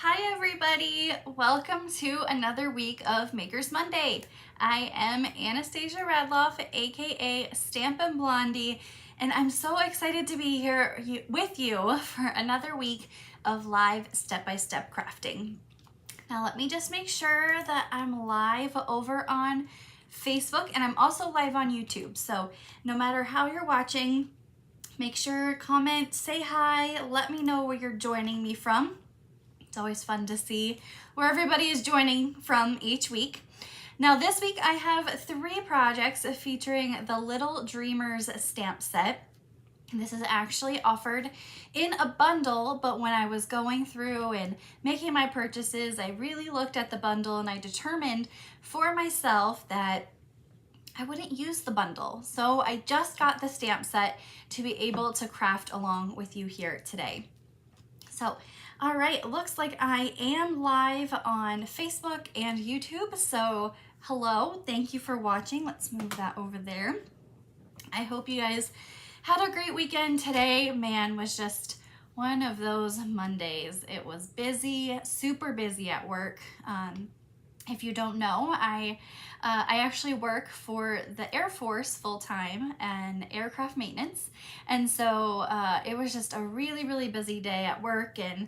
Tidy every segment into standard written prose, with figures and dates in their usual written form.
Hi everybody! Welcome to another week of Makers Monday. I am Anastasia Radloff, aka Stampin' Blondie, and I'm so excited to be here with you for another week of live step-by-step crafting. Now let me just make sure that I'm live over on Facebook, and I'm also live on YouTube. So no matter how you're watching, make sure, comment, say hi, let me know where you're joining me from. It's always fun to see where everybody is joining from each week. Now this week I have 3 projects featuring the Little Dreamers stamp set. This is actually offered in a bundle, but when I was going through and making my purchases, I really looked at the bundle and I determined for myself that I wouldn't use the bundle. So I just got the stamp set to be able to craft along with you here today. So, all right, looks like I am live on Facebook and YouTube. So hello, thank you for watching. Let's move that over there. I hope you guys had a great weekend today. Man, was just one of those Mondays. It was busy, super busy at work. If you don't know, I actually work for the Air Force full-time and aircraft maintenance. And so it was just a really busy day at work and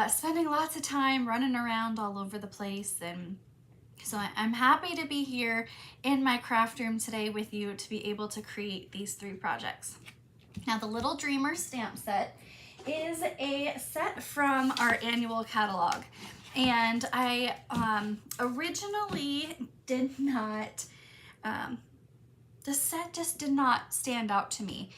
spending lots of time running around all over the place. And so I'm happy to be here in my craft room today with you to be able to create these 3 projects. Now the Little Dreamers stamp set is a set from our annual catalog. And I originally did not, the set just did not stand out to me.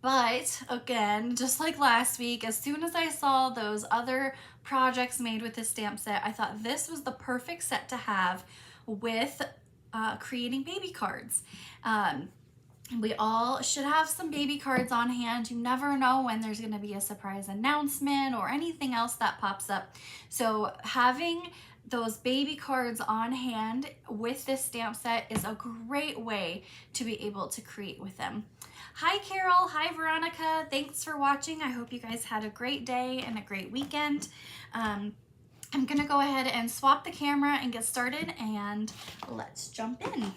But again, just like last week, as soon as I saw those other projects made with this stamp set, I thought this was the perfect set to have with creating baby cards. We all should have some baby cards on hand. You never know when there's going to be a surprise announcement or anything else that pops up. So having those baby cards on hand with this stamp set is a great way to be able to create with them. Hi Carol, hi Veronica, thanks for watching. I hope you guys had a great day and a great weekend. I'm gonna go ahead and swap the camera and get started, and let's jump in.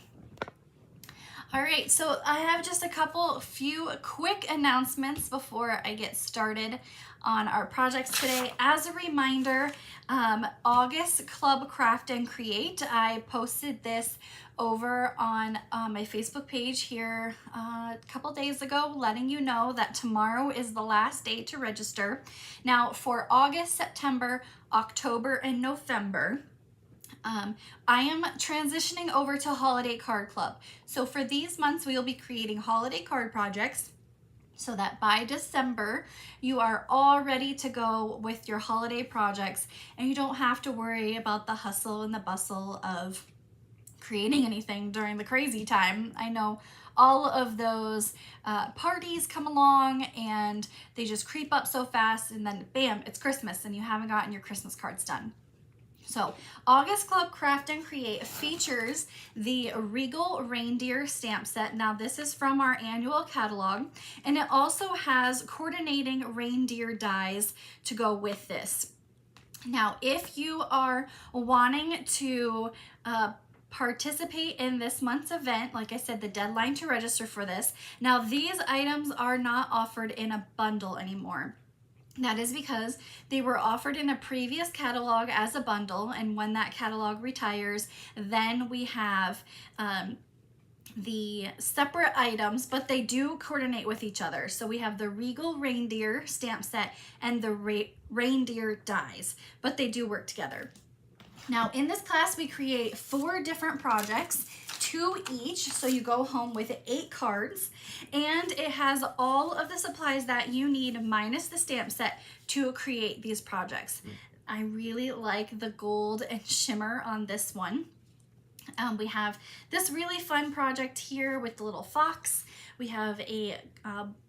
All right, so I have just a few quick announcements before I get started on our projects today. As a reminder, August Club Craft and Create, I posted this over on my Facebook page here a couple days ago, letting you know that tomorrow is the last day to register. Now for August, September, October, and November, I am transitioning over to Holiday Card Club. So for these months, we will be creating holiday card projects so that by December, you are all ready to go with your holiday projects and you don't have to worry about the hustle and the bustle of creating anything during the crazy time. I know all of those parties come along and they just creep up so fast, and then bam, it's Christmas and you haven't gotten your Christmas cards done. So August Club Craft and Create features the Regal Reindeer stamp set. Now this is from our annual catalog, and it also has coordinating reindeer dies to go with this. Now if you are wanting to participate in this month's event, like I said, the deadline to register for this, now these items are not offered in a bundle anymore. That is because they were offered in a previous catalog as a bundle, and when that catalog retires, then we have the separate items, but they do coordinate with each other. So we have the Regal Reindeer stamp set and the reindeer dies, but they do work together. Now in this class, we create 4 different projects, 2 each, so you go home with 8 cards, and it has all of the supplies that you need minus the stamp set to create these projects. I really like the gold and shimmer on this one. We have this really fun project here with the little fox. We have a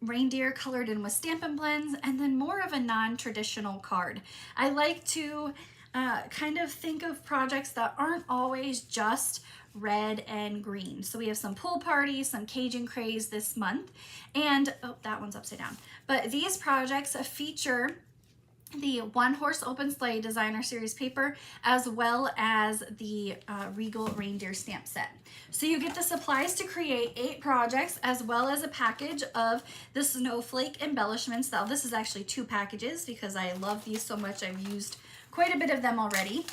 reindeer colored in with Stampin' Blends, and then more of a non-traditional card. I like to kind of think of projects that aren't always just red and green. So we have some pool parties, some Cajun craze this month, and oh, that one's upside down. But these projects feature the One Horse Open Sleigh Designer Series paper, as well as the Regal Reindeer stamp set. So you get the supplies to create 8 projects, as well as a package of the snowflake embellishments. Now this is actually 2 packages because I love these so much. I've used quite a bit of them already.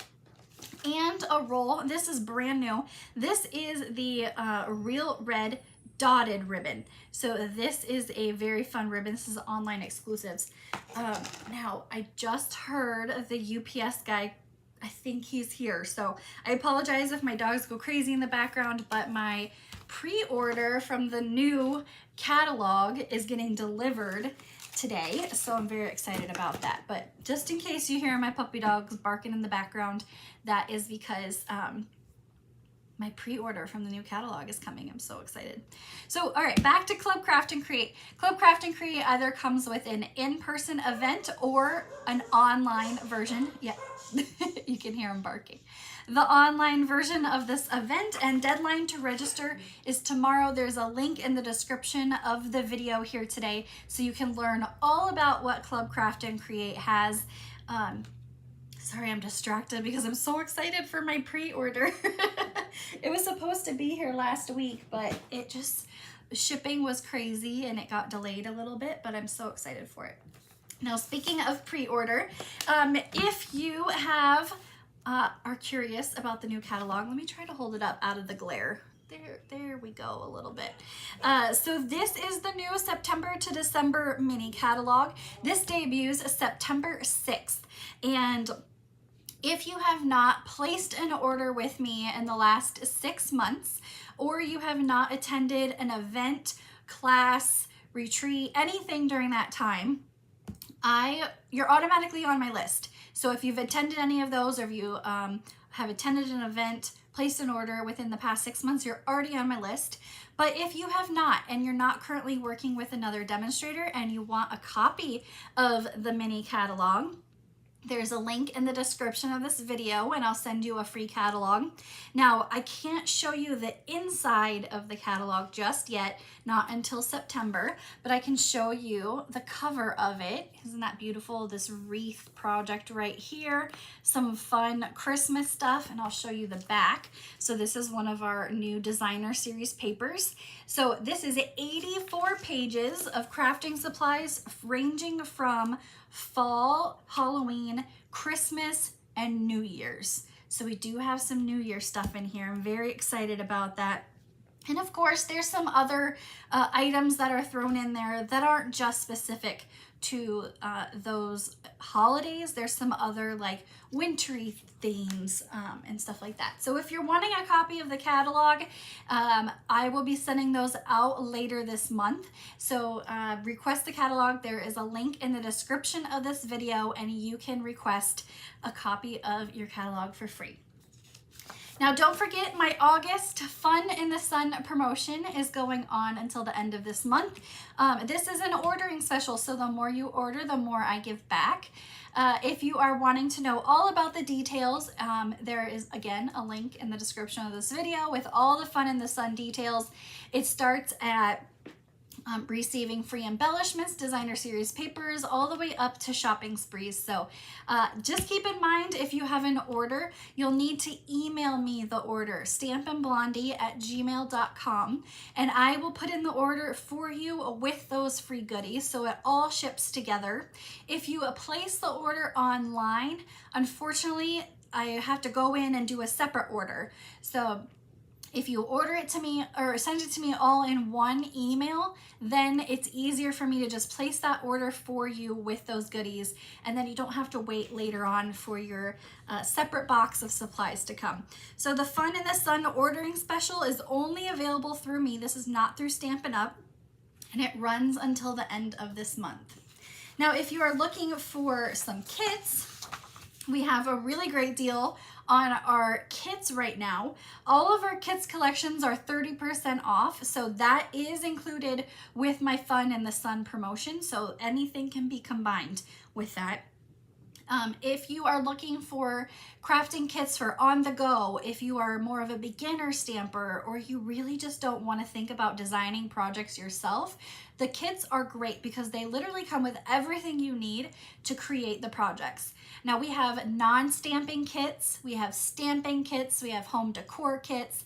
And a roll. This is brand new. This is the Real Red dotted ribbon. So this is a very fun ribbon. This is online exclusives. Now I just heard the UPS guy, I think he's here. So I apologize if my dogs go crazy in the background, but my pre-order from the new catalog is getting delivered today. So I'm very excited about that. But just in case you hear my puppy dogs barking in the background, that is because my pre-order from the new catalog is coming. I'm so excited. So, all right, back to Club Craft and Create. Club Craft and Create either comes with an in-person event or an online version. Yeah, you can hear them barking. The online version of this event and deadline to register is tomorrow. There's a link in the description of the video here today, so you can learn all about what Club Craft and Create has. Sorry, I'm distracted because I'm so excited for my pre-order. It was supposed to be here last week, but it just, shipping was crazy and it got delayed a little bit, but I'm so excited for it. Now, speaking of pre-order, if you have are curious about the new catalog, let me try to hold it up out of the glare. There we go, a little bit. So this is the new September to December mini catalog. This debuts September 6th. And if you have not placed an order with me in the last 6 months, or you have not attended an event, class, retreat, anything during that time, you're automatically on my list. So if you've attended any of those, or if you have attended an event, placed an order within the past 6 months, you're already on my list. But if you have not, and you're not currently working with another demonstrator and you want a copy of the mini catalog, there's a link in the description of this video and I'll send you a free catalog. Now, I can't show you the inside of the catalog just yet, not until September, but I can show you the cover of it. Isn't that beautiful? This wreath project right here, some fun Christmas stuff, and I'll show you the back. So this is one of our new designer series papers. So this is 84 pages of crafting supplies ranging from fall, Halloween, Christmas, and New Year's. So we do have some New Year stuff in here. I'm very excited about that. And of course, there's some other items that are thrown in there that aren't just specific to those holidays. There's some other like wintry themes and stuff like that. So if you're wanting a copy of the catalog, I will be sending those out later this month. So request the catalog. There is a link in the description of this video and you can request a copy of your catalog for free. Now, don't forget my August Fun in the Sun promotion is going on until the end of this month. This is an ordering special, so the more you order, the more I give back. If you are wanting to know all about the details, there is, again, a link in the description of this video with all the Fun in the Sun details. It starts at receiving free embellishments, designer series papers, all the way up to shopping sprees. So just keep in mind, if you have an order, you'll need to email me the order, stampandblondie@gmail.com, and I will put in the order for you with those free goodies, so it all ships together. If you place the order online, unfortunately, I have to go in and do a separate order. So if you order it to me or send it to me all in one email, then it's easier for me to just place that order for you with those goodies, and then you don't have to wait later on for your separate box of supplies to come. So the Fun in the Sun ordering special is only available through me. This is not through Stampin' Up, and it runs until the end of this month. Now, if you are looking for some kits, we have a really great deal on our kits right now. All of our kits collections are 30% off, so that is included with my Fun in the Sun promotion, so anything can be combined with that. If you are looking for crafting kits for on the go, if you are more of a beginner stamper, or you really just don't want to think about designing projects yourself, the kits are great because they literally come with everything you need to create the projects. Now we have non-stamping kits, we have stamping kits, we have home decor kits.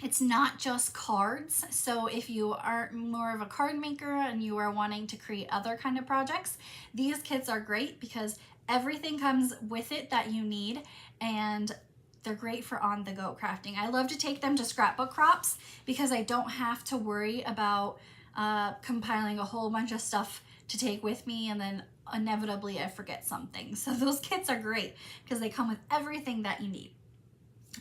It's not just cards. So if you are more of a card maker and you are wanting to create other kind of projects, these kits are great because everything comes with it that you need, and they're great for on-the-go crafting. I love to take them to scrapbook crops because I don't have to worry about compiling a whole bunch of stuff to take with me and then inevitably I forget something. So those kits are great because they come with everything that you need.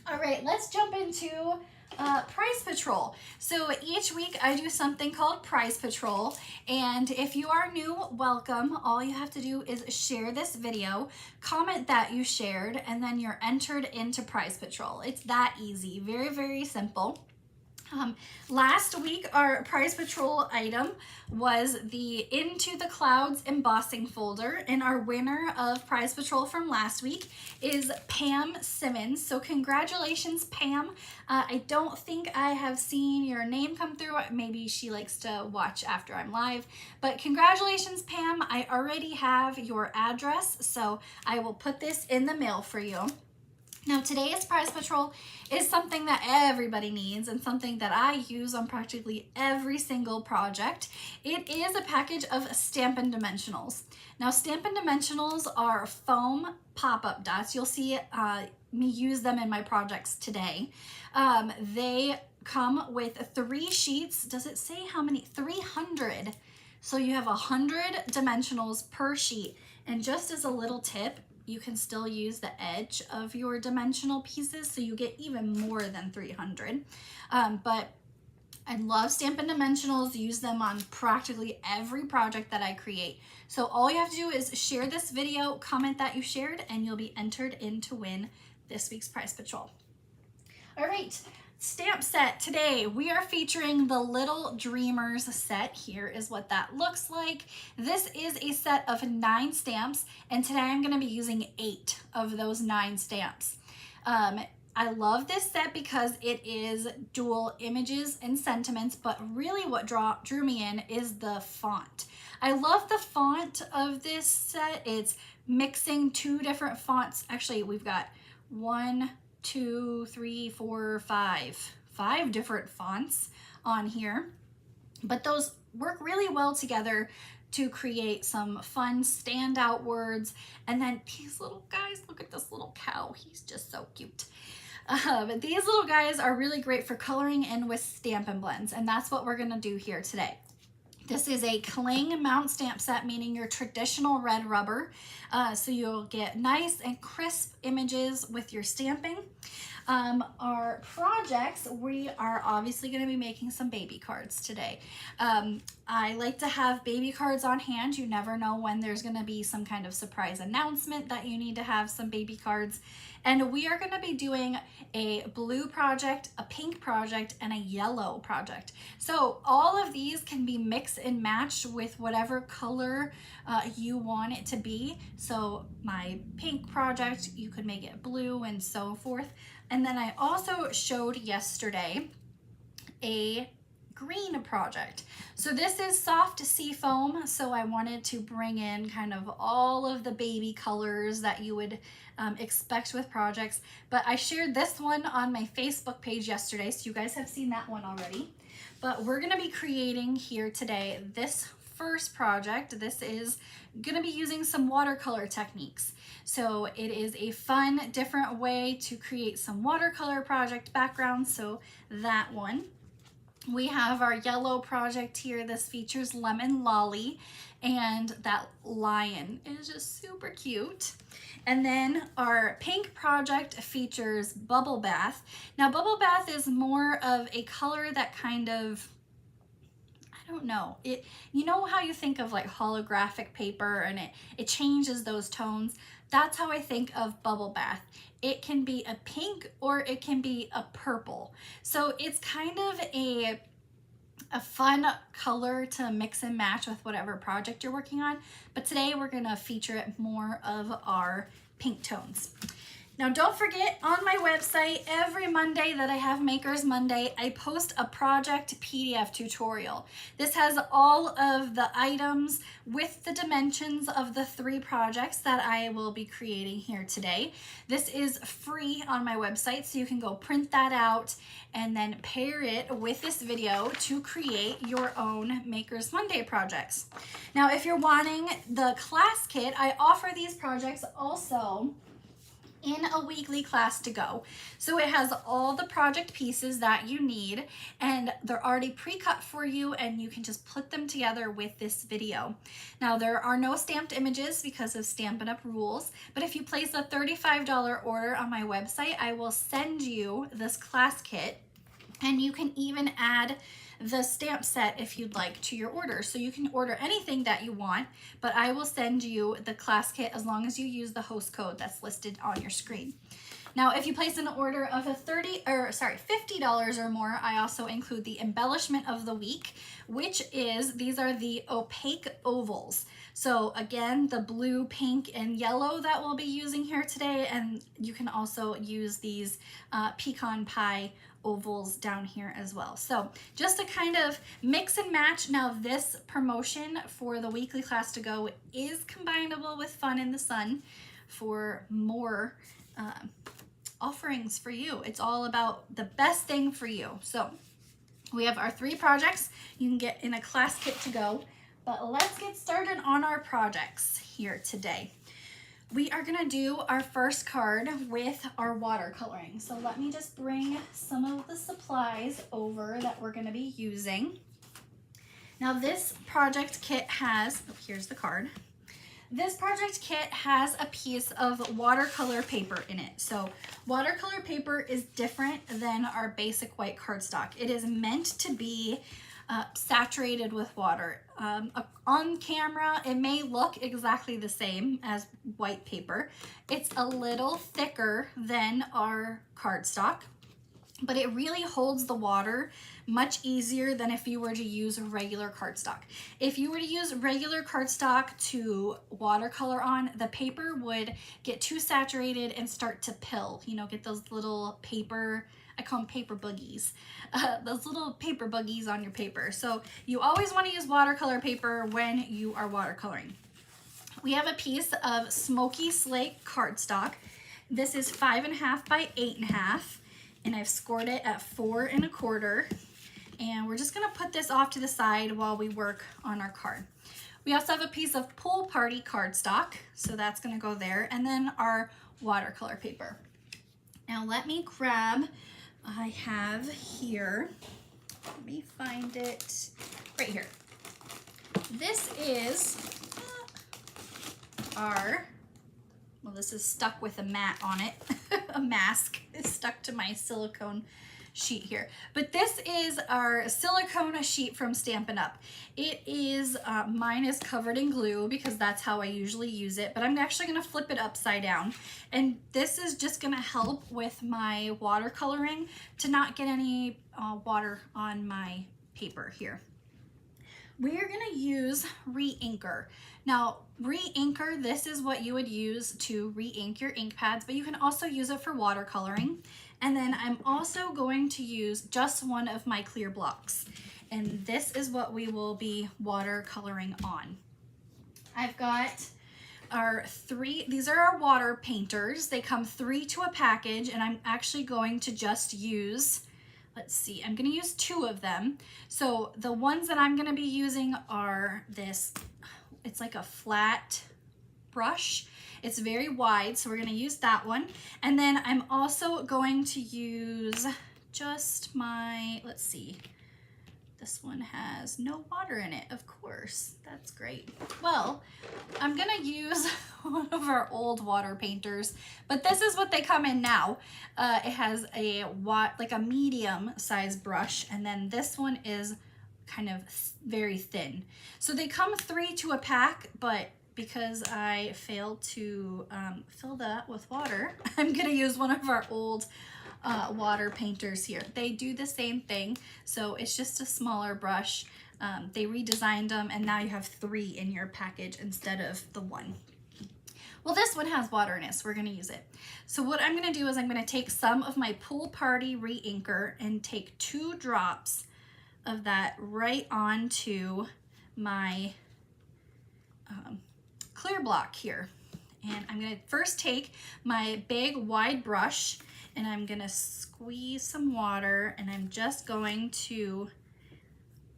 All right, let's jump into Prize Patrol. So each week I do something called Prize Patrol, and if you are new, welcome. All you have to do is share this video, comment that you shared, and then you're entered into Prize Patrol. It's that easy, very, very simple. Last week, our Prize Patrol item was the Into the Clouds embossing folder, and our winner of Prize Patrol from last week is Pam Simmons. So congratulations, Pam. I don't think I have seen your name come through. Maybe she likes to watch after I'm live, but congratulations, Pam. I already have your address, so I will put this in the mail for you. Now today's Prize Patrol is something that everybody needs and something that I use on practically every single project. It is a package of Stampin' Dimensionals. Now Stampin' Dimensionals are foam pop-up dots. You'll see me use them in my projects today. They come with 3 sheets. Does it say how many? 300. So you have 100 dimensionals per sheet. And just as a little tip, you can still use the edge of your dimensional pieces, so you get even more than 300. But I love Stampin' Dimensionals, use them on practically every project that I create. So all you have to do is share this video, comment that you shared, and you'll be entered in to win this week's Prize Patrol. All right. Stamp set. Today we are featuring the Little Dreamers set. Here is what that looks like. This is a set of 9 stamps, and today I'm going to be using 8 of those 9 stamps. I love this set because it is dual images and sentiments, but really what drew me in is the font. I love the font of this set. It's mixing 2 different fonts. Actually, we've got 1, 2, 3, 4, 5 different fonts on here, but those work really well together to create some fun standout words. And then these little guys, look at this little cow, he's just so cute. These little guys are really great for coloring in with Stampin' Blends, and that's what we're gonna do here today. This is a cling mount stamp set, meaning your traditional red rubber. So you'll get nice and crisp images with your stamping. Our projects, we are obviously going to be making some baby cards today. I like to have baby cards on hand. You never know when there's going to be some kind of surprise announcement that you need to have some baby cards. And we are going to be doing a blue project, a pink project, and a yellow project. So all of these can be mixed and matched with whatever color you want it to be. So my pink project, you could make it blue and so forth. And then I also showed yesterday a green project. So this is soft sea foam, so I wanted to bring in kind of all of the baby colors that you would expect with projects. But I shared this one on my Facebook page yesterday, so you guys have seen that one already. But we're gonna be creating here today this first project. This is gonna be using some watercolor techniques. So it is a fun, different way to create some watercolor project backgrounds. So that one. We have our yellow project here. This features Lemon Lolly, and that lion is just super cute. And then our pink project features Bubble Bath. Now Bubble Bath is more of a color that kind of, I don't know, you know how you think of like holographic paper and it changes those tones? That's how I think of Bubble Bath. It can be a pink or it can be a purple. So it's kind of a fun color to mix and match with whatever project you're working on. But today we're gonna feature it more of our pink tones. Now don't forget, on my website, every Monday that I have Makers Monday, I post a project PDF tutorial. This has all of the items with the dimensions of the 3 projects that I will be creating here today. This is free on my website, so you can go print that out and then pair it with this video to create your own Makers Monday projects. Now, if you're wanting the class kit, I offer these projects also in a weekly class to go. So it has all the project pieces that you need, and they're already pre-cut for you, and you can just put them together with this video. Now, there are no stamped images because of Stampin' Up! Rules, but if you place a $35 order on my website, I will send you this class kit, and you can even add the stamp set if you'd like to your order. So you can order anything that you want, but I will send you the class kit as long as you use the host code that's listed on your screen. Now, if you place an order of $50 or more, I also include the embellishment of the week, which is, these are the opaque ovals. So again, the blue, pink, and yellow that we'll be using here today, and you can also use these pecan pie ovals down here as well. So just to kind of mix and match. Now, this promotion for the weekly class to go is combinable with Fun in the Sun for more offerings for you. It's all about the best thing for you. So we have our 3 projects you can get in a class kit to go, but let's get started on our projects here today. We are gonna do our first card with our watercoloring. So let me just bring some of the supplies over that we're gonna be using. Now, this project kit has, oh, here's the card. This project kit has a piece of watercolor paper in it. So watercolor paper is different than our basic white cardstock. It is meant to be saturated with water. On camera, it may look exactly the same as white paper. It's a little thicker than our cardstock, but it really holds the water much easier than if you were to use regular cardstock. If you were to use regular cardstock to watercolor on, the paper would get too saturated and start to pill, you know, get those little paper, I call them paper boogies, those little paper boogies on your paper. So you always want to use watercolor paper when you are watercoloring. We have a piece of Smoky Slate cardstock. This is 5.5 by 8.5, and I've scored it at 4 1/4. And we're just gonna put this off to the side while we work on our card. We also have a piece of Pool Party cardstock, so that's gonna go there, and then our watercolor paper. Now let me grab, I have here, let me find it right here. This is our, well, this is stuck with a mat on it. A mask is stuck to my silicone sheet here. But this is our silicone sheet from Stampin' Up! It is, mine is covered in glue because that's how I usually use it, but I'm actually gonna flip it upside down. And this is just gonna help with my watercoloring to not get any water on my paper here. We are gonna use re-inker. Now, re-inker, this is what you would use to re-ink your ink pads, but you can also use it for watercoloring. And then I'm also going to use just one of my clear blocks. And this is what we will be watercoloring on. I've got our 3, these are our water painters. They come 3 to a package, and I'm actually going to just use, let's see, I'm gonna use 2 of them. So the ones that I'm gonna be using are this, it's like a flat brush. It's very wide, so we're gonna use that one. And then I'm also going to use just my, let's see, this one has no water in it, of course. That's great. Well, I'm gonna use one of our old water painters, but this is what they come in now. It has a like a medium size brush, and then this one is kind of very thin. So they come 3 to a pack, but because I failed to fill that with water, I'm gonna use one of our old water painters here. They do the same thing, so it's just a smaller brush. They redesigned them, and now you have 3 in your package instead of the 1. Well, this one has water in it, so we're gonna use it. So what I'm gonna do is I'm gonna take some of my Pool Party Reinker and take 2 drops of that right onto my clear block here. And I'm gonna first take my big wide brush and I'm gonna squeeze some water, and I'm just going to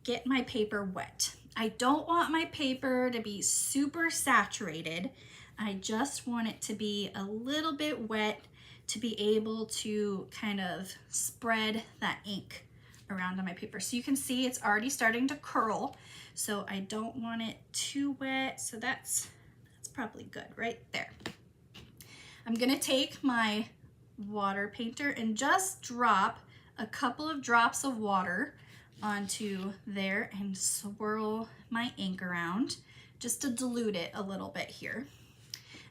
get my paper wet. I don't want my paper to be super saturated. I just want it to be a little bit wet to be able to kind of spread that ink around on my paper. So you can see it's already starting to curl, so I don't want it too wet. So that's probably good right there. I'm gonna take my water painter and just drop a couple of drops of water onto there and swirl my ink around just to dilute it a little bit here.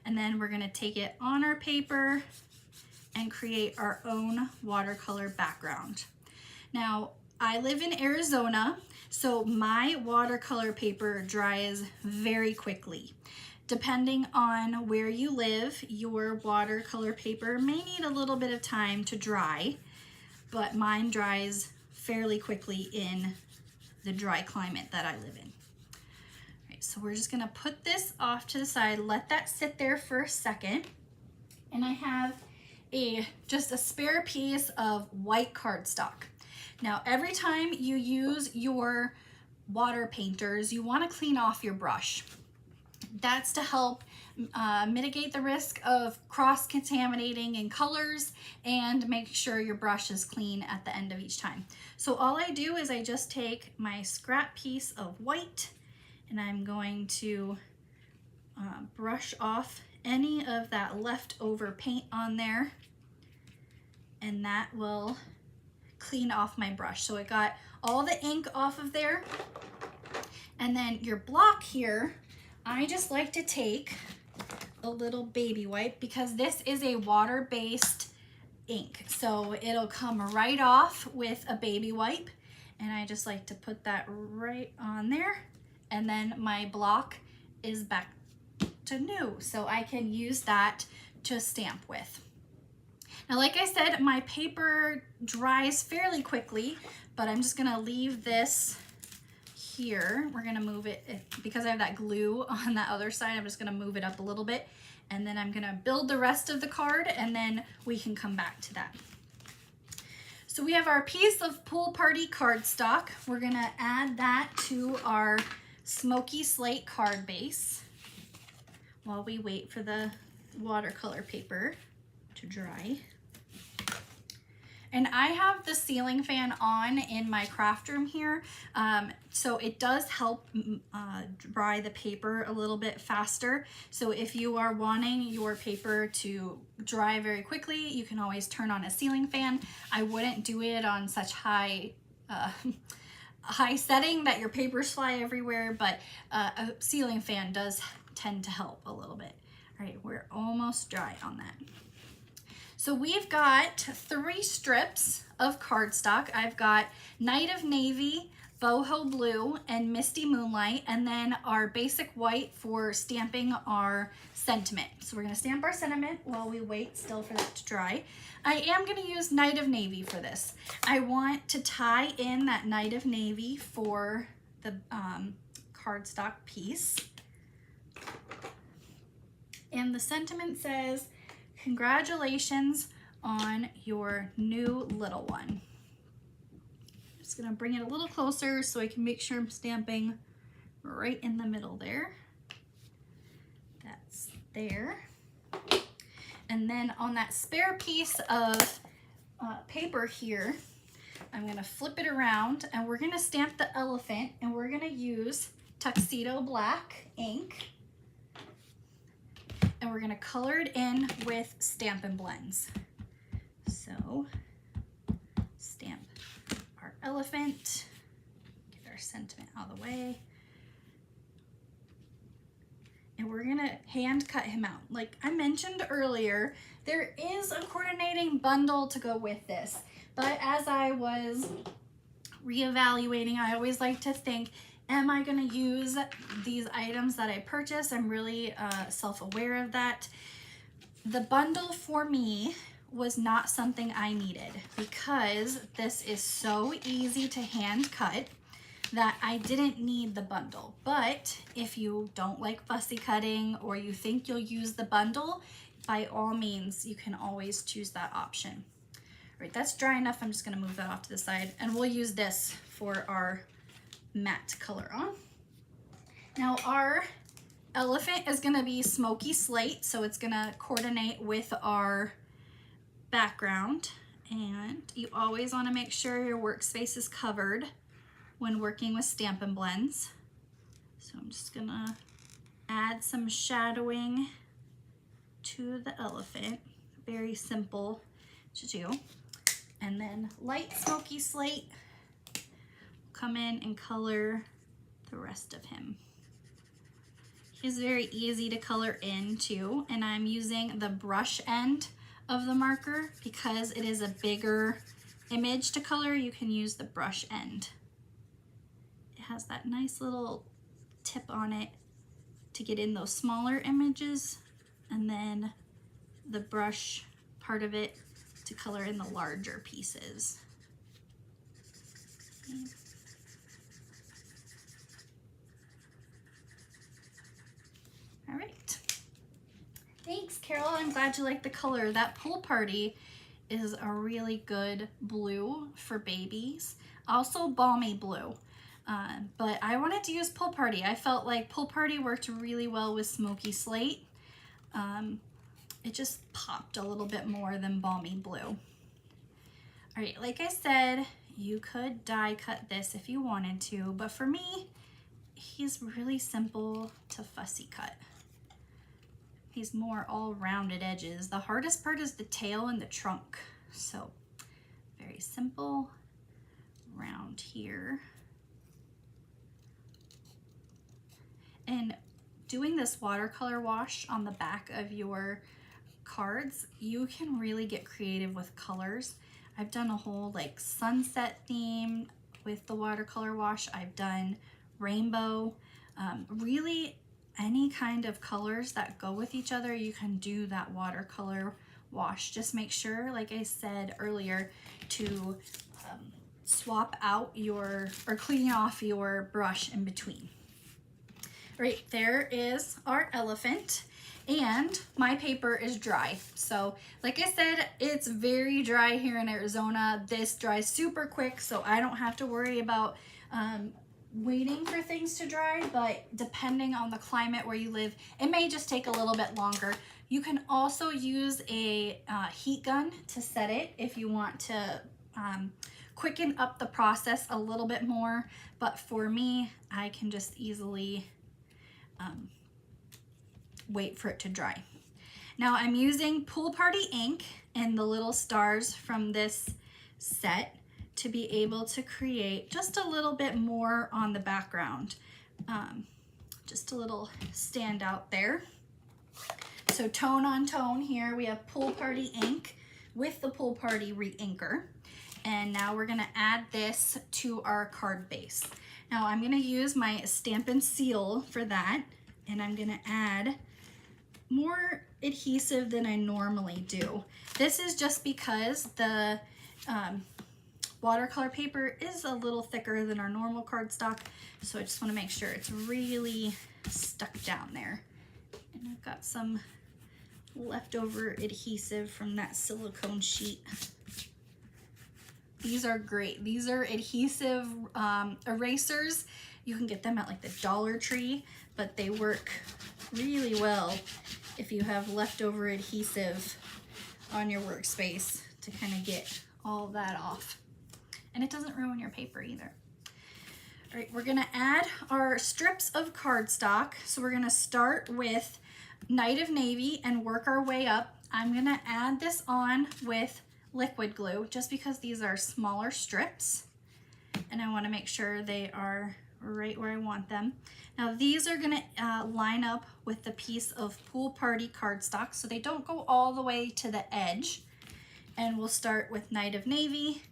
And then we're gonna take it on our paper and create our own watercolor background. Now, I live in Arizona, so my watercolor paper dries very quickly. Depending on where you live, your watercolor paper may need a little bit of time to dry, but mine dries fairly quickly in the dry climate that I live in. All right, so we're just gonna put this off to the side, let that sit there for a second. And I have just a spare piece of white cardstock. Now, every time you use your water painters, you wanna clean off your brush. That's to help mitigate the risk of cross-contaminating in colors and make sure your brush is clean at the end of each time. So all I do is I just take my scrap piece of white and I'm going to brush off any of that leftover paint on there, and that will clean off my brush. So it got all the ink off of there. And then your block here, I just like to take a little baby wipe because this is a water-based ink. So it'll come right off with a baby wipe. And I just like to put that right on there. And then my block is back to new. So I can use that to stamp with. Now, like I said, my paper dries fairly quickly, but I'm just gonna leave this here. We're gonna move it, because I have that glue on that other side, I'm just gonna move it up a little bit, and then I'm gonna build the rest of the card, and then we can come back to that. So we have our piece of Pool Party cardstock. We're gonna add that to our smoky slate card base while we wait for the watercolor paper to dry. And I have the ceiling fan on in my craft room here, so it does help dry the paper a little bit faster. So if you are wanting your paper to dry very quickly, you can always turn on a ceiling fan. I wouldn't do it on such high setting that your papers fly everywhere, but a ceiling fan does tend to help a little bit. All right, we're almost dry on that. So we've got 3 strips of cardstock. I've got Night of Navy, Boho Blue, and Misty Moonlight, and then our basic white for stamping our sentiment. So we're gonna stamp our sentiment while we wait still for that to dry. I am gonna use Night of Navy for this. I want to tie in that Night of Navy for the cardstock piece. And the sentiment says, "Congratulations on your new little one." I'm just gonna bring it a little closer so I can make sure I'm stamping right in the middle there. That's there. And then on that spare piece of paper here, I'm gonna flip it around and we're gonna stamp the elephant, and we're gonna use Tuxedo Black ink. And we're gonna color it in with Stampin' Blends. So, stamp our elephant, get our sentiment out of the way. And we're gonna hand cut him out. Like I mentioned earlier, there is a coordinating bundle to go with this, but as I was reevaluating, I always like to think, am I gonna use these items that I purchased? I'm really self-aware of that. The bundle for me was not something I needed because this is so easy to hand cut that I didn't need the bundle. But if you don't like fussy cutting or you think you'll use the bundle, by all means, you can always choose that option. All right, that's dry enough. I'm just gonna move that off to the side and we'll use this for our matte color on. Now our elephant is gonna be smoky slate, so it's gonna coordinate with our background, and you always wanna make sure your workspace is covered when working with Stampin' Blends. So I'm just gonna add some shadowing to the elephant. Very simple to do. And then light smoky slate will come in and color the rest of him. He's very easy to color in too, and I'm using the brush end of the marker because it is a bigger image to color. You can use the brush end. It has that nice little tip on it to get in those smaller images, and then the brush part of it to color in the larger pieces. Okay. All right. Thanks, Carol. I'm glad you like the color. That Pool Party is a really good blue for babies. Also balmy blue. But I wanted to use Pool Party. I felt like Pool Party worked really well with Smoky Slate. It just popped a little bit more than balmy blue. All right, like I said, you could die cut this if you wanted to, but for me, he's really simple to fussy cut. These more all rounded edges. The hardest part is the tail and the trunk. So very simple, round here. And doing this watercolor wash on the back of your cards, you can really get creative with colors. I've done a whole like sunset theme with the watercolor wash. I've done rainbow, really any kind of colors that go with each other, you can do that watercolor wash. Just make sure, like I said earlier, to swap out your, or clean off your brush in between. Right, there is our elephant, and my paper is dry. So like I said, it's very dry here in Arizona. This dries super quick, so I don't have to worry about waiting for things to dry, but depending on the climate where you live, it may just take a little bit longer. You can also use a heat gun to set it if you want to quicken up the process a little bit more, but for me, I can just easily wait for it to dry. Now I'm using Pool Party ink and the little stars from this set to be able to create just a little bit more on the background. Just a little standout there. So tone on tone here, we have Pool Party ink with the Pool Party re-inker. And now we're gonna add this to our card base. Now I'm gonna use my Stampin' Seal for that, and I'm gonna add more adhesive than I normally do. This is just because the watercolor paper is a little thicker than our normal cardstock, so I just want to make sure it's really stuck down there. And I've got some leftover adhesive from that silicone sheet. These are great. These are adhesive erasers. You can get them at like the Dollar Tree, but they work really well if you have leftover adhesive on your workspace to kind of get all that off. And it doesn't ruin your paper either. All right, we're gonna add our strips of cardstock. So we're gonna start with Night of Navy and work our way up. I'm gonna add this on with liquid glue just because these are smaller strips and I wanna make sure they are right where I want them. Now these are gonna line up with the piece of Pool Party cardstock, so they don't go all the way to the edge. And we'll start with Night of Navy,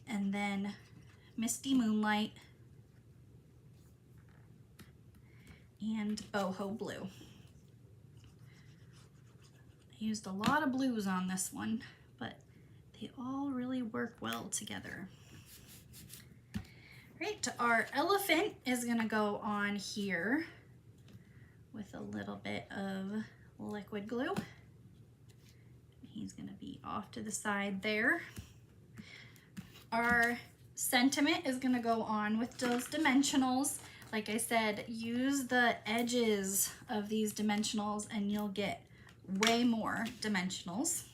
and then Misty Moonlight, and Boho Blue. I used a lot of blues on this one, but they all really work well together. Right, our elephant is gonna go on here with a little bit of liquid glue. He's gonna be off to the side there. Our sentiment is gonna go on with those dimensionals. Like I said, use the edges of these dimensionals and you'll get way more dimensionals.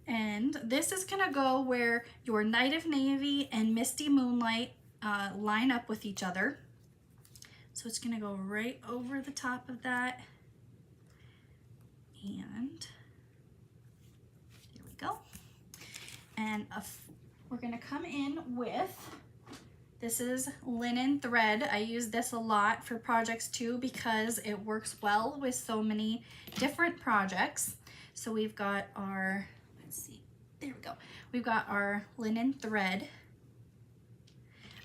And this is gonna go where your Night of Navy and Misty Moonlight line up with each other. So it's gonna go right over the top of that. And here we go. And we're gonna come in with, this is linen thread. I use this a lot for projects too because it works well with so many different projects. So we've got our, let's see, there we go. We've got our linen thread.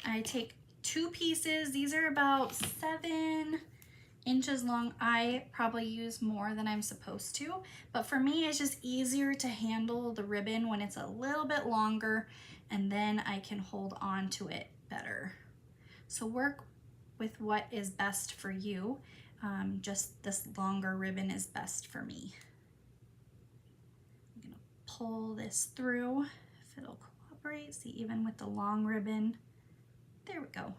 I take 2 pieces. These are about 7 inches long. I probably use more than I'm supposed to, but for me it's just easier to handle the ribbon when it's a little bit longer, and then I can hold on to it better. So work with what is best for you. Just this longer ribbon is best for me. I'm gonna pull this through if it'll cooperate. See, even with the long ribbon, there we go.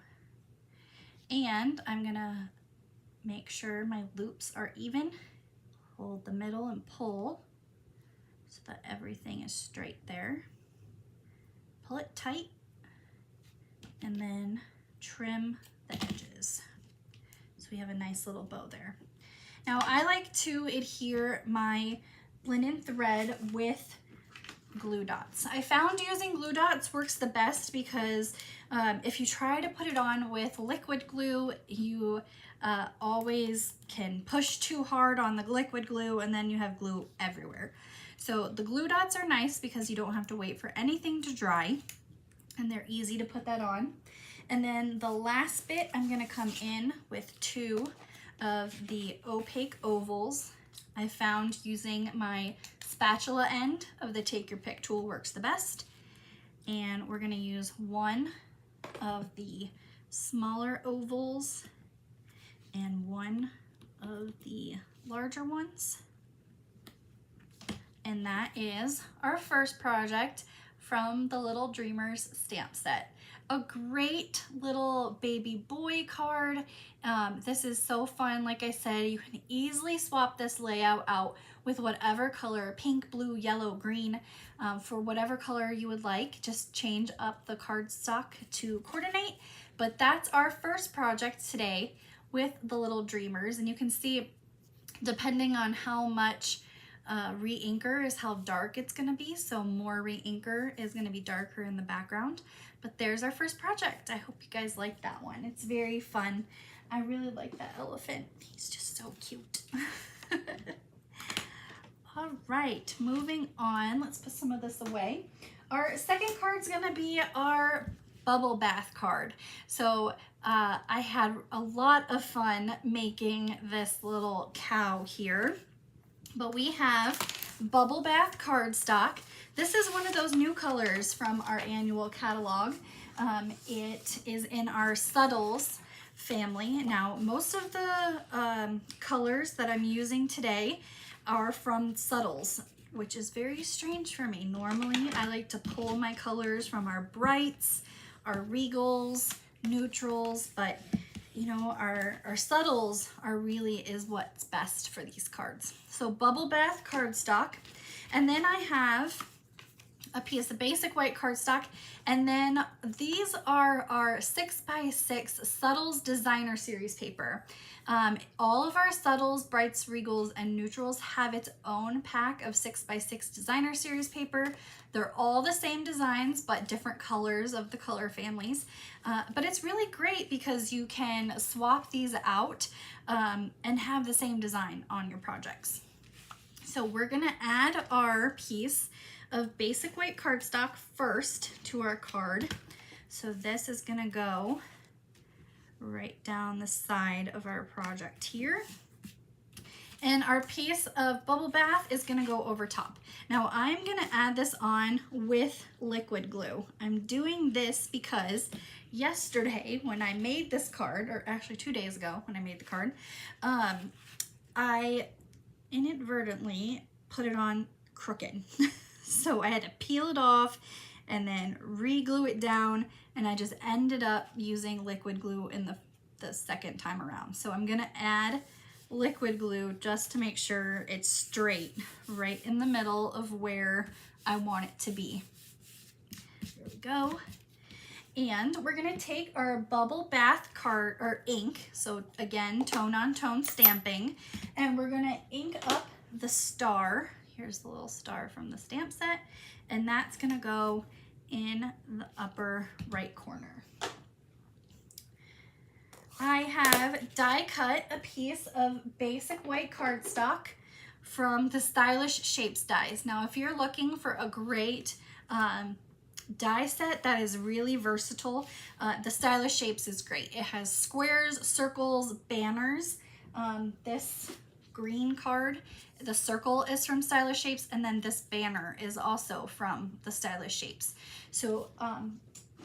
And I'm gonna make sure my loops are even. Hold the middle and pull so that everything is straight there. Pull it tight and then trim the edges. So we have a nice little bow there. Now I like to adhere my linen thread with glue dots. I found using glue dots works the best because if you try to put it on with liquid glue, you always can push too hard on the liquid glue and then you have glue everywhere. So the glue dots are nice because you don't have to wait for anything to dry and they're easy to put that on. And then the last bit, I'm gonna come in with 2 of the opaque ovals. I found using my spatula end of the Take Your Pick tool works the best. And we're gonna use 1 of the smaller ovals and 1 of the larger ones. And that is our first project from the Little Dreamers stamp set. A great little baby boy card. This is so fun. Like I said, you can easily swap this layout out with whatever color, pink, blue, yellow, green, for whatever color you would like. Just change up the cardstock to coordinate. But that's our first project today with the Little Dreamers. And you can see, depending on how much re-inker is how dark it's gonna be. So more re-inker is gonna be darker in the background. But there's our first project. I hope you guys like that one. It's very fun. I really like that elephant. He's just so cute. All right, moving on. Let's put some of this away. Our second card's gonna be our bubble bath card. So I had a lot of fun making this little cow here. But we have bubble bath cardstock. This is one of those new colors from our annual catalog. It is in our Subtles family. Now, most of the colors that I'm using today are from Subtles, which is very strange for me. Normally, I like to pull my colors from our Brights, our Regals, Neutrals, but you know, our Subtles is what's best for these cards. So bubble bath cardstock. And then I have a piece of basic white cardstock, and then these are our 6x6 Subtles Designer Series paper. All of our Subtles, Brights, Regals, and Neutrals have its own pack of 6x6 Designer Series paper. They're all the same designs, but different colors of the color families. But it's really great because you can swap these out and have the same design on your projects. So we're gonna add our piece of basic white cardstock first to our card. So this is gonna go right down the side of our project here. And our piece of Bubble Bath is gonna go over top. Now I'm gonna add this on with liquid glue. I'm doing this because yesterday when I made this card, or actually 2 days ago when I made the card, I inadvertently put it on crooked. So I had to peel it off and then re-glue it down, and I just ended up using liquid glue in the second time around. So I'm gonna add liquid glue just to make sure it's straight right in the middle of where I want it to be. There we go. And we're gonna take our Bubble Bath card or ink, so again, tone on tone stamping, and we're gonna ink up the star. Here's the little star from the stamp set, and that's gonna go in the upper right corner. I have die cut a piece of basic white cardstock from the Stylish Shapes dies. Now, if you're looking for a great die set that is really versatile, the Stylish Shapes is great. It has squares, circles, banners. This green card, the circle is from Stylish Shapes, and then this banner is also from the Stylish Shapes. So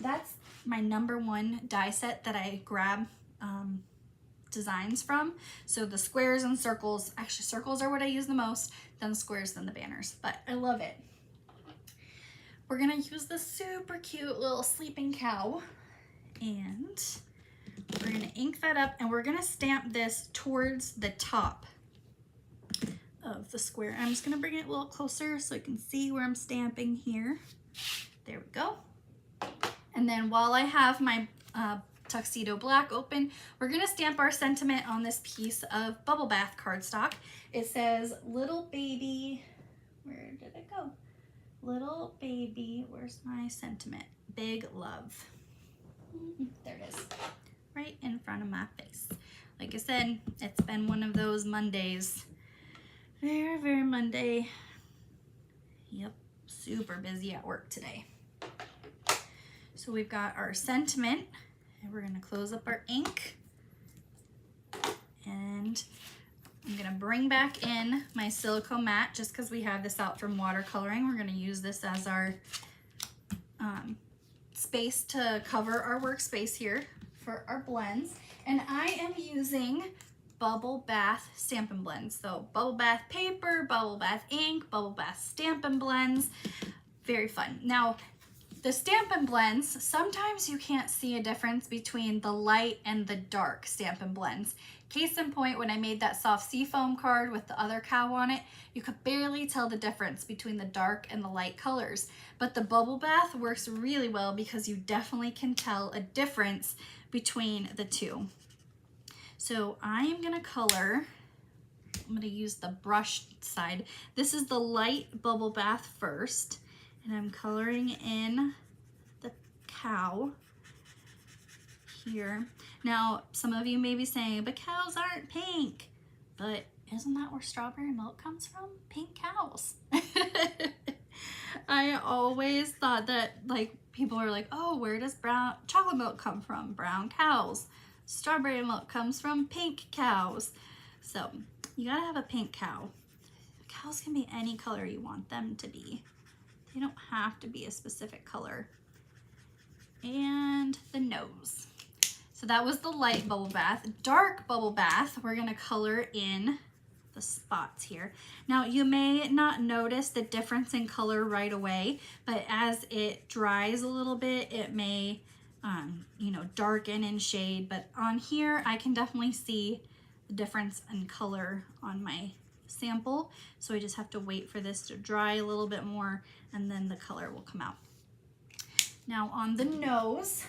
that's my #1 die set that I grab designs from. So the squares and circles, actually circles are what I use the most, then the squares, then the banners, but I love it. We're gonna use the super cute little sleeping cow, and we're gonna ink that up, and we're gonna stamp this towards the top of the square. I'm just gonna bring it a little closer so you can see where I'm stamping here. There we go. And then while I have my Tuxedo Black open, we're gonna stamp our sentiment on this piece of Bubble Bath cardstock. It says, little baby, where did it go? Little baby, where's my sentiment? Big love. There it is, right in front of my face. Like I said, it's been one of those Mondays. Very, very Monday. Yep, super busy at work today. So we've got our sentiment, and we're gonna close up our ink. And I'm gonna bring back in my Silico Matte just because we have this out from watercoloring. We're gonna use this as our space to cover our workspace here for our blends. And I am using Bubble Bath Stampin' Blends. So Bubble Bath paper, Bubble Bath ink, Bubble Bath Stampin' Blends. Very fun. Now, the Stampin' Blends, sometimes you can't see a difference between the light and the dark Stampin' Blends. Case in point, when I made that soft seafoam card with the other cow on it, you could barely tell the difference between the dark and the light colors. But the Bubble Bath works really well because you definitely can tell a difference between the two. So I am gonna color, I'm gonna use the brush side. This is the light Bubble Bath first, and I'm coloring in the cow here. Now, some of you may be saying, but cows aren't pink. But isn't that where strawberry milk comes from? Pink cows. I always thought that, like, people are like, oh, where does brown chocolate milk come from? Brown cows. Strawberry milk comes from pink cows. So you gotta have a pink cow. Cows can be any color you want them to be. They don't have to be a specific color. And the nose. So that was the light Bubble Bath. Dark Bubble Bath, we're gonna color in the spots here. Now, you may not notice the difference in color right away, but as it dries a little bit, it may, you know, darken in shade. But on here, I can definitely see the difference in color on my sample. So I just have to wait for this to dry a little bit more and then the color will come out. Now on the nose,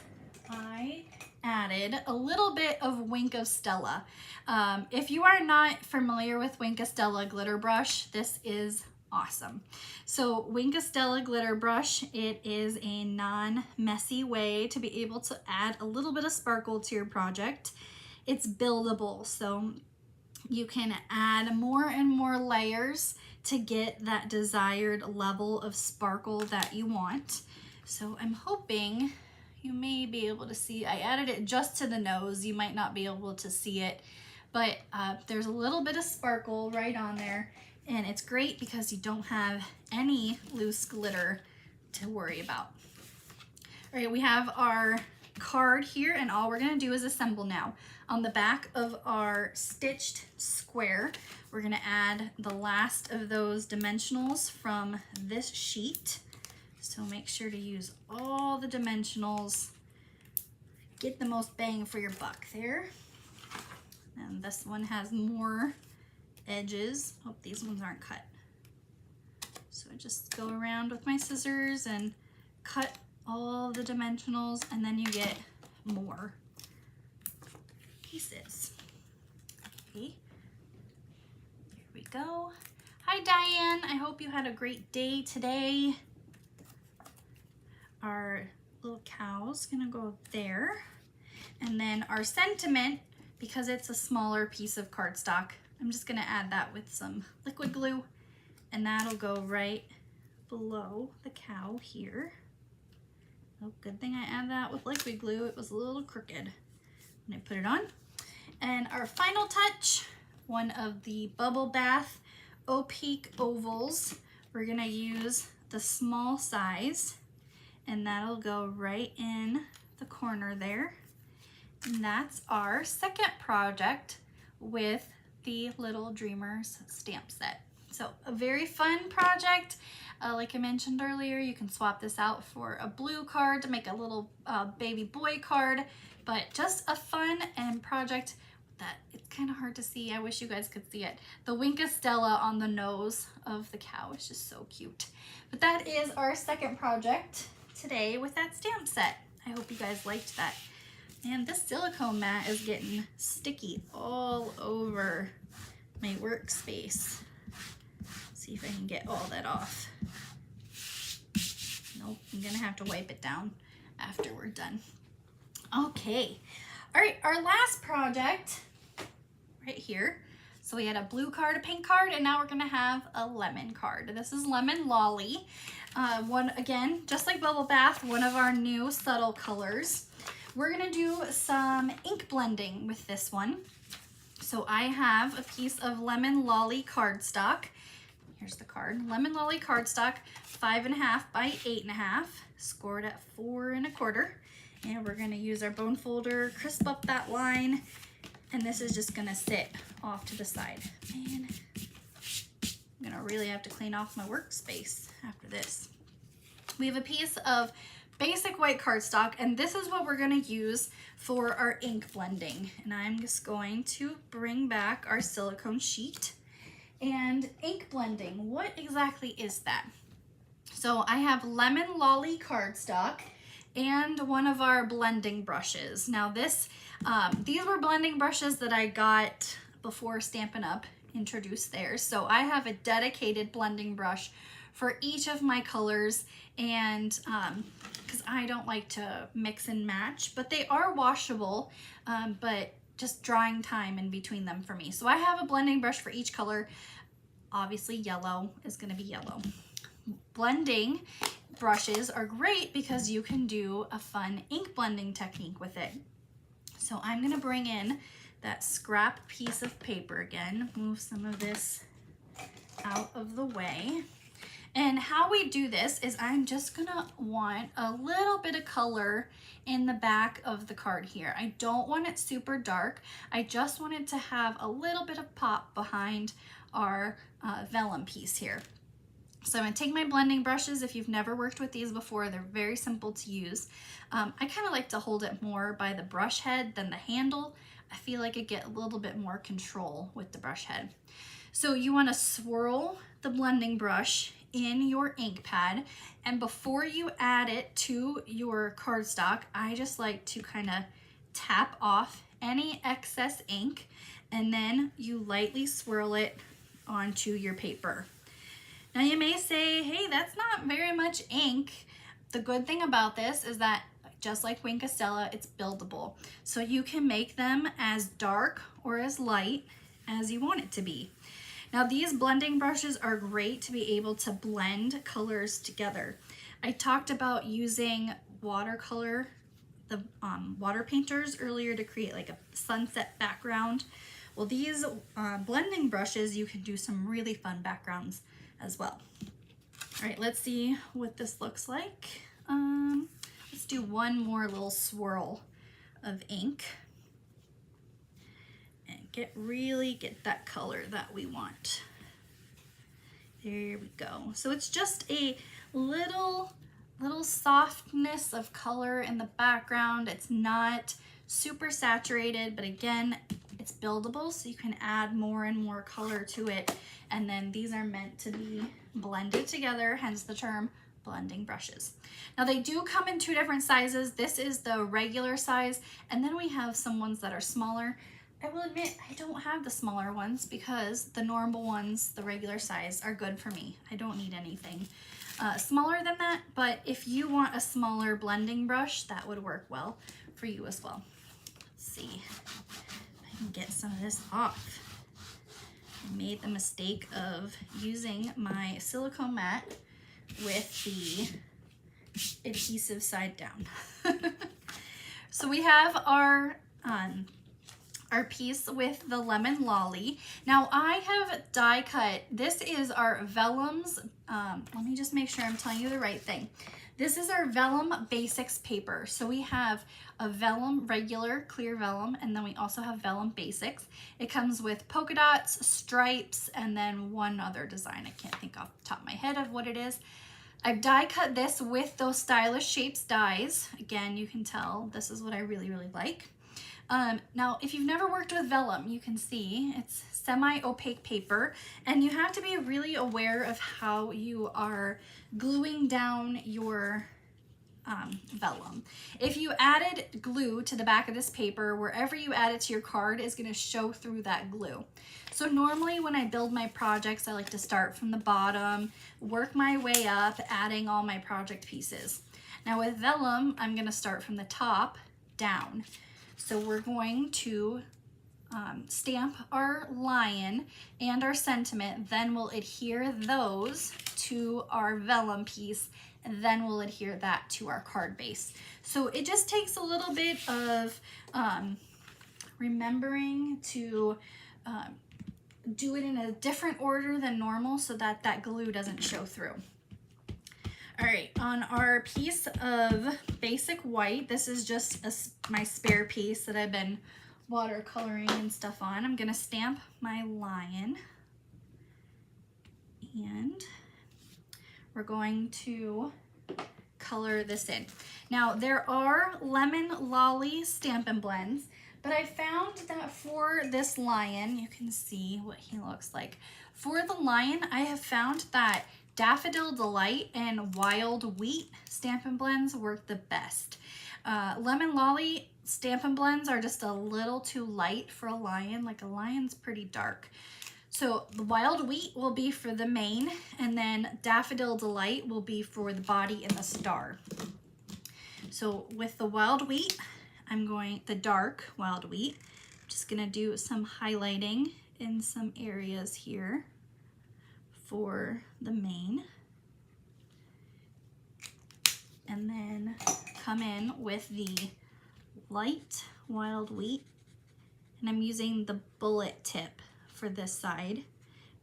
I added a little bit of Wink of Stella. If you are not familiar with Wink of Stella glitter brush, this is awesome. So Wink of Stella glitter brush, it is a non-messy way to be able to add a little bit of sparkle to your project. It's buildable, so you can add more and more layers to get that desired level of sparkle that you want. So I'm hoping you may be able to see, I added it just to the nose. You might not be able to see it, but there's a little bit of sparkle right on there, and it's great because you don't have any loose glitter to worry about. All right, we have our card here, and all we're gonna do is assemble now. On the back of our stitched square, we're gonna add the last of those dimensionals from this sheet. So make sure to use all the dimensionals. Get the most bang for your buck there. And this one has more edges. Hope these ones aren't cut. So I just go around with my scissors and cut all the dimensionals, and then you get more pieces. Okay, here we go. Hi Diane, I hope you had a great day today. Our little cow's gonna go there. And then our sentiment, because it's a smaller piece of cardstock, I'm just gonna add that with some liquid glue, and that'll go right below the cow here. Oh, good thing I added that with liquid glue. It was a little crooked when I put it on. And our final touch, one of the Bubble Bath Opaque ovals. We're gonna use the small size, and that'll go right in the corner there. And that's our second project with the Little Dreamers stamp set. So a very fun project. Like I mentioned earlier, you can swap this out for a blue card to make a little baby boy card, but just a fun and project that it's kind of hard to see. I wish you guys could see it. The Wink of Stella on the nose of the cow is just so cute. But that is our second project today with that stamp set. I hope you guys liked that. And this silicone mat is getting sticky all over my workspace. See if I can get all that off. Nope, I'm gonna have to wipe it down after we're done. Okay, all right, our last project right here. So we had a blue card, a pink card, and now we're gonna have a lemon card. This is Lemon Lolly. One, again, just like Bubble Bath, one of our new subtle colors. We're gonna do some ink blending with this one. So I have a piece of Lemon Lolly cardstock. Here's the card. Lemon Lolly cardstock, 5.5 by 8.5, scored at 4 1/4. And we're gonna use our bone folder, crisp up that line, and this is just gonna sit off to the side. Man, I'm gonna really have to clean off my workspace after this. We have a piece of basic white cardstock, and this is what we're gonna use for our ink blending. And I'm just going to bring back our silicone sheet. And ink blending, what exactly is that? So I have Lemon Lolly cardstock and one of our blending brushes. Now these were blending brushes that I got before Stampin' Up! Introduced theirs. So I have a dedicated blending brush for each of my colors, and because I don't like to mix and match, but they are washable, but just drying time in between them for me. So I have a blending brush for each color. Obviously yellow is gonna be yellow. Blending brushes are great because you can do a fun ink blending technique with it. So I'm gonna bring in that scrap piece of paper again, move some of this out of the way. And how we do this is I'm just gonna want a little bit of color in the back of the card here. I don't want it super dark. I just want it to have a little bit of pop behind our vellum piece here. So I'm gonna take my blending brushes. If you've never worked with these before, they're very simple to use. I kind of like to hold it more by the brush head than the handle. I feel like I get a little bit more control with the brush head. So you wanna swirl the blending brush in your ink pad, and before you add it to your cardstock, I just like to kind of tap off any excess ink, and then you lightly swirl it onto your paper. Now you may say, hey, that's not very much ink. The good thing about this is that just like Wink of Stella, it's buildable. So you can make them as dark or as light as you want it to be. Now these blending brushes are great to be able to blend colors together. I talked about using watercolor, the water painters earlier to create like a sunset background. Well, these blending brushes, you can do some really fun backgrounds as well. All right, let's see what this looks like. Let's do one more little swirl of ink and really get that color that we want. There we go. So it's just a little softness of color in the background. It's not super saturated, but again, it's buildable, so you can add more and more color to it. And then these are meant to be blended together, hence the term blending brushes. Now they do come in two different sizes. This is the regular size, and then we have some ones that are smaller. I will admit I don't have the smaller ones because the normal ones, the regular size, are good for me. I don't need anything smaller than that, but if you want a smaller blending brush, that would work well for you as well. Let's see if I can get some of this off. I made the mistake of using my silicone mat with the adhesive side down. So we have our piece with the lemon lolly. Now I have die cut, this is our Vellum's, let me just make sure I'm telling you the right thing. This is our Vellum Basics paper. So we have a Vellum regular clear vellum, and then we also have Vellum Basics. It comes with polka dots, stripes, and then one other design. I can't think off the top of my head of what it is. I've die cut this with those Stylish Shapes dies. Again, you can tell this is what I really like. Now, if you've never worked with vellum, you can see it's semi-opaque paper, and you have to be really aware of how you are gluing down your vellum. If you added glue to the back of this paper, wherever you add it to your card is going to show through that glue. So normally when I build my projects, I like to start from the bottom, work my way up, adding all my project pieces. Now with vellum, I'm going to start from the top down. So we're going to stamp our lion and our sentiment, then we'll adhere those to our vellum piece, and then we'll adhere that to our card base. So it just takes a little bit of remembering to do it in a different order than normal so that that glue doesn't show through. All right, on our piece of basic white, this is just my spare piece that I've been watercoloring and stuff on. I'm gonna stamp my lion, and we're going to color this in. Now, there are lemon lolly Stampin' Blends, but I found that for this lion, you can see what he looks like. For the lion, I have found that Daffodil Delight and Wild Wheat Stampin' Blends work the best. Lemon Lolly Stampin' Blends are just a little too light for a lion. Like, a lion's pretty dark. So the Wild Wheat will be for the mane, and then Daffodil Delight will be for the body and the star. So with the Wild Wheat, the dark Wild Wheat, I'm just gonna do some highlighting in some areas here for the mane, and then come in with the light Wild Wheat, and I'm using the bullet tip for this side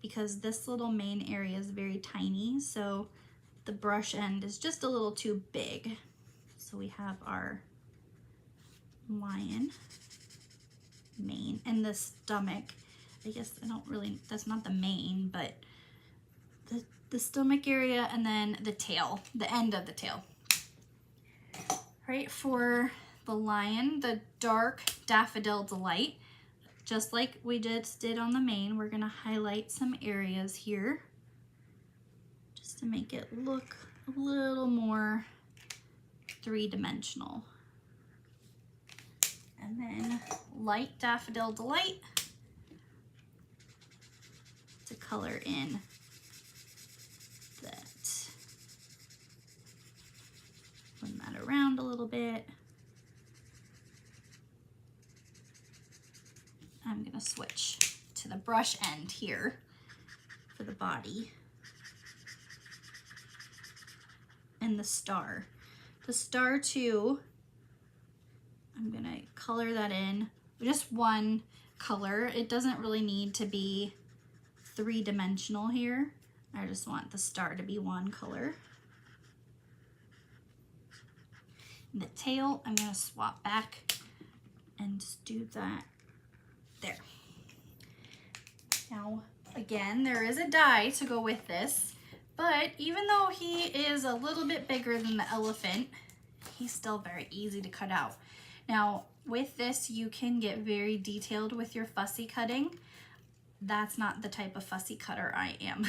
because this little mane area is very tiny, so the brush end is just a little too big. So we have our lion mane, and the stomach, I guess I don't really, that's not the mane, but the stomach area, and then the tail, the end of the tail. Right, for the lion, the dark Daffodil Delight, just like we just did on the mane, we're gonna highlight some areas here just to make it look a little more three-dimensional. And then light Daffodil Delight to color in that. Run that around a little bit. I'm gonna switch to the brush end here for the body. And the star. The star too, I'm gonna color that in. Just one color. It doesn't really need to be three-dimensional here. I just want the star to be one color. And the tail, I'm gonna swap back and just do that there. Now, again, there is a die to go with this, but even though he is a little bit bigger than the elephant, he's still very easy to cut out. Now, with this, you can get very detailed with your fussy cutting. That's not the type of fussy cutter I am.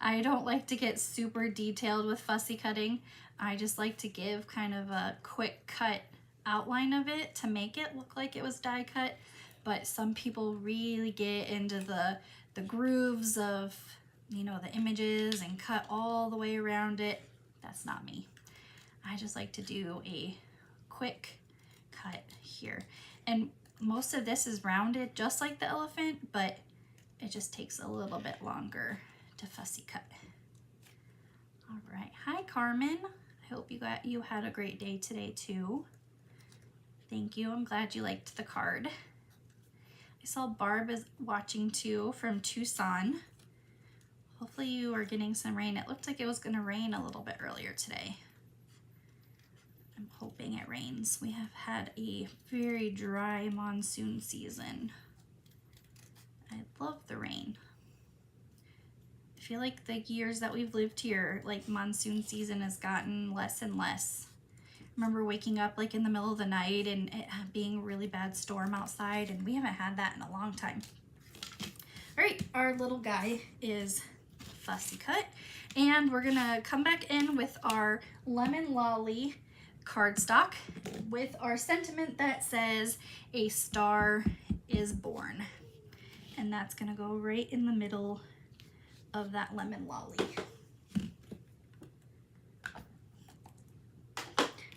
I don't like to get super detailed with fussy cutting. I just like to give kind of a quick cut outline of it to make it look like it was die cut. But some people really get into the grooves of, you know, the images and cut all the way around it. That's not me. I just like to do a quick cut here. And most of this is rounded just like the elephant, but it just takes a little bit longer to fussy cut. All right, hi Carmen. I hope you had a great day today too. Thank you, I'm glad you liked the card. I saw Barb is watching too from Tucson. Hopefully you are getting some rain. It looked like it was gonna rain a little bit earlier today. I'm hoping it rains. We have had a very dry monsoon season. I love the rain. I feel like the years that we've lived here, like monsoon season has gotten less and less. I remember waking up like in the middle of the night and it being a really bad storm outside, and we haven't had that in a long time. All right, our little guy is fussy cut, and we're gonna come back in with our Lemon Lolly cardstock with our sentiment that says a star is born. And that's gonna go right in the middle of that Lemon Lolly.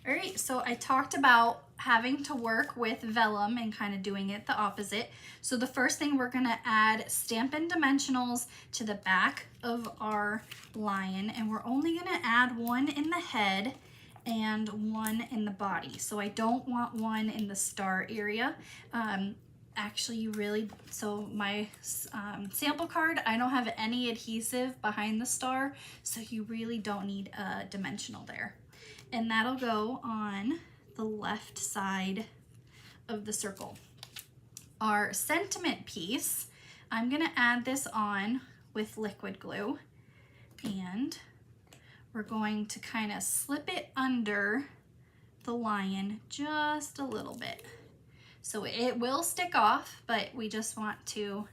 All right, so I talked about having to work with vellum and kind of doing it the opposite. So the first thing, we're gonna add Stampin' Dimensionals to the back of our lion, and we're only gonna add one in the head and one in the body. So I don't want one in the star area. Actually, you really, so my sample card, I don't have any adhesive behind the star, so you really don't need a dimensional there. And that'll go on the left side of the circle. Our sentiment piece, I'm gonna add this on with liquid glue, and we're going to kind of slip it under the lion just a little bit. So it will stick off, but we just want to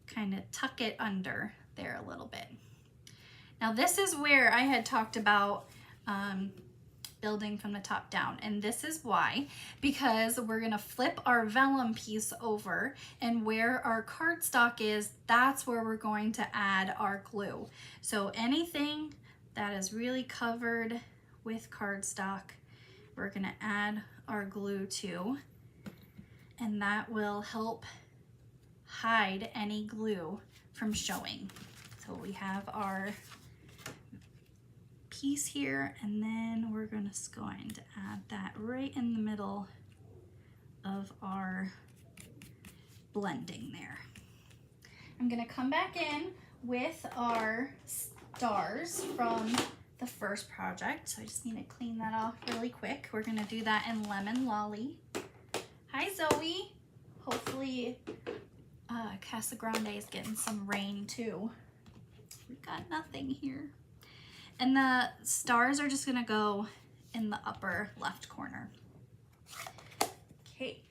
kind of tuck it under there a little bit. Now this is where I had talked about building from the top down, and this is why, because we're gonna flip our vellum piece over, and where our cardstock is, that's where we're going to add our glue. So anything that is really covered with cardstock, we're gonna add our glue to, and that will help hide any glue from showing. So we have our piece here, and then we're going to add that right in the middle of our blending there. I'm going to come back in with our stars from the first project, so I just need to clean that off really quick. We're going to do that in Lemon Lolly. Hi Zoe. Hopefully Casa Grande is getting some rain too. We've got nothing here. And the stars are just gonna go in the upper left corner. Okay,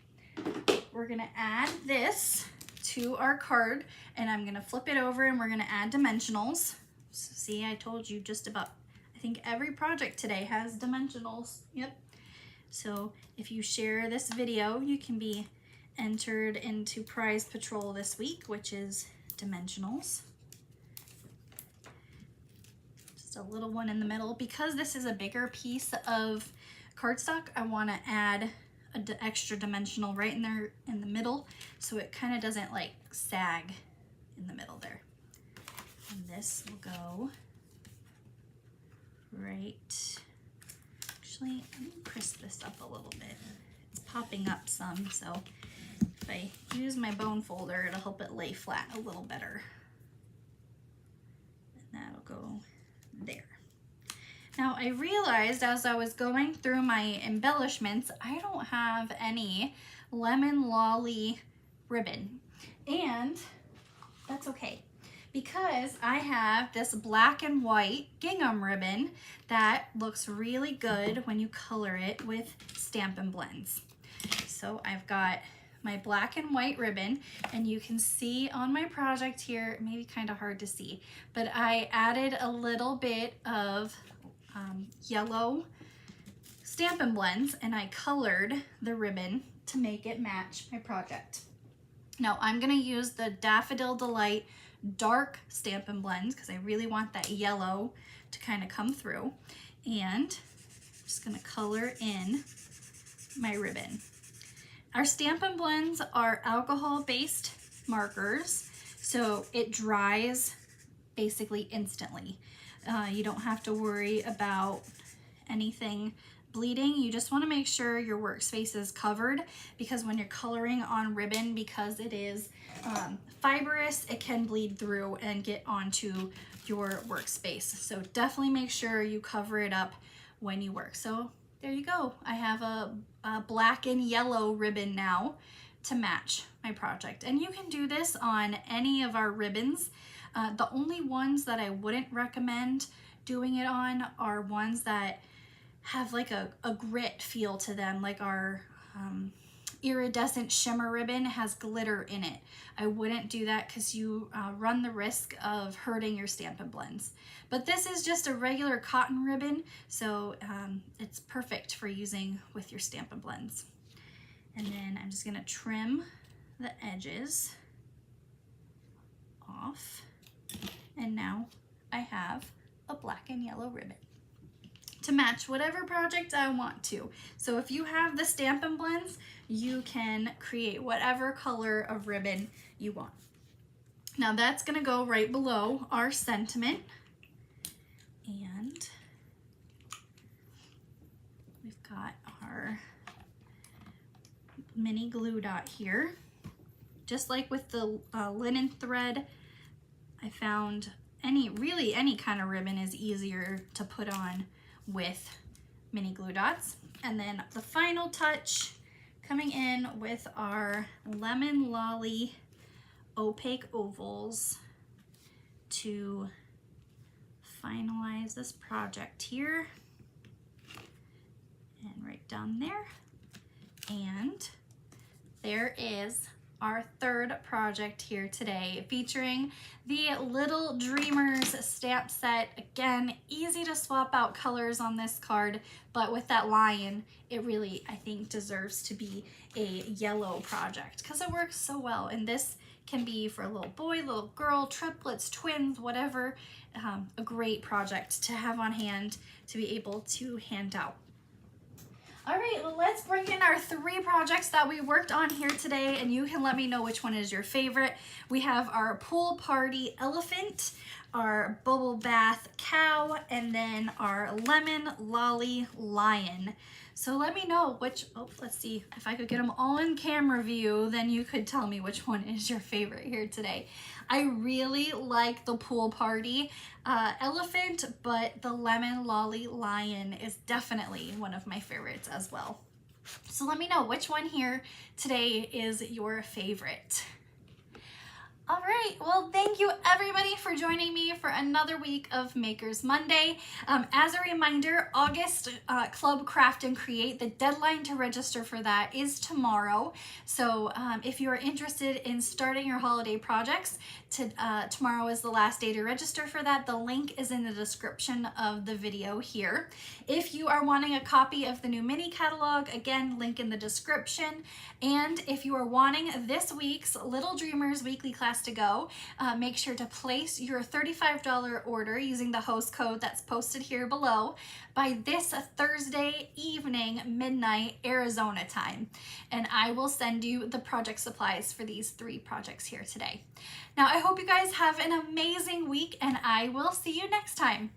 we're gonna add this to our card, and I'm gonna flip it over and we're gonna add dimensionals. So see, I told you just about, I think every project today has dimensionals. Yep. So if you share this video, you can be entered into Prize Patrol this week, which is dimensionals. Just a little one in the middle. Because this is a bigger piece of cardstock, I want to add an extra dimensional right in there in the middle, so it kind of doesn't like sag in the middle there. And this will go right. Actually, let me crisp this up a little bit. It's popping up some, so if I use my bone folder, it'll help it lay flat a little better. And that'll go there. Now I realized as I was going through my embellishments, I don't have any Lemon Lolly ribbon, and that's okay, because I have this black and white gingham ribbon that looks really good when you color it with Stampin' Blends. So I've got my black and white ribbon, and you can see on my project here, maybe kind of hard to see, but I added a little bit of yellow Stampin' Blends, and I colored the ribbon to make it match my project. Now I'm gonna use the Daffodil Delight dark Stampin' Blends because I really want that yellow to kind of come through, and I'm just gonna color in my ribbon. Our Stampin' Blends are alcohol-based markers, so it dries basically instantly. You don't have to worry about anything bleeding. You just want to make sure your workspace is covered, because when you're coloring on ribbon, because it is fibrous, it can bleed through and get onto your workspace. So definitely make sure you cover it up when you work. So there you go. I have a black and yellow ribbon now to match my project. And you can do this on any of our ribbons. The only ones that I wouldn't recommend doing it on are ones that have like a grit feel to them, like our iridescent shimmer ribbon has glitter in it. I wouldn't do that because you run the risk of hurting your Stampin' Blends. But this is just a regular cotton ribbon, so it's perfect for using with your Stampin' Blends. And then I'm just gonna trim the edges off. And now I have a black and yellow ribbon to match whatever project I want to. So if you have the Stampin' Blends, you can create whatever color of ribbon you want. Now that's gonna go right below our sentiment. And we've got our mini glue dot here. Just like with the linen thread, I found really any kind of ribbon is easier to put on with mini glue dots. And then the final touch, coming in with our Lemon Lolly opaque ovals to finalize this project here, and right down there. And there is our third project here today, featuring the Little Dreamers stamp set. Again, easy to swap out colors on this card, but with that lion, it really, I think, deserves to be a yellow project because it works so well. And this can be for a little boy, little girl, triplets, twins, whatever. A great project to have on hand to be able to hand out. All right, well, let's bring in our 3 projects that we worked on here today, and you can let me know which one is your favorite. We have our Pool Party Elephant, our Bubble Bath Cow, and then our Lemon Lolly Lion. So let me know which, let's see, if I could get them all in camera view, then you could tell me which one is your favorite here today. I really like the Pool Party Elephant, but the Lemon Lolly Lion is definitely one of my favorites as well. So let me know which one here today is your favorite. All right, well, thank you everybody for joining me for another week of Makers Monday. As a reminder, August Club Craft and Create, the deadline to register for that is tomorrow. So if you are interested in starting your holiday projects, tomorrow is the last day to register for that. The link is in the description of the video here. If you are wanting a copy of the new mini catalog, again, link in the description. And if you are wanting this week's Little Dreamers weekly class to go, make sure to place your $35 order using the host code that's posted here below by this Thursday evening, midnight, Arizona time. And I will send you the project supplies for these 3 projects here today. Now, I hope you guys have an amazing week, and I will see you next time.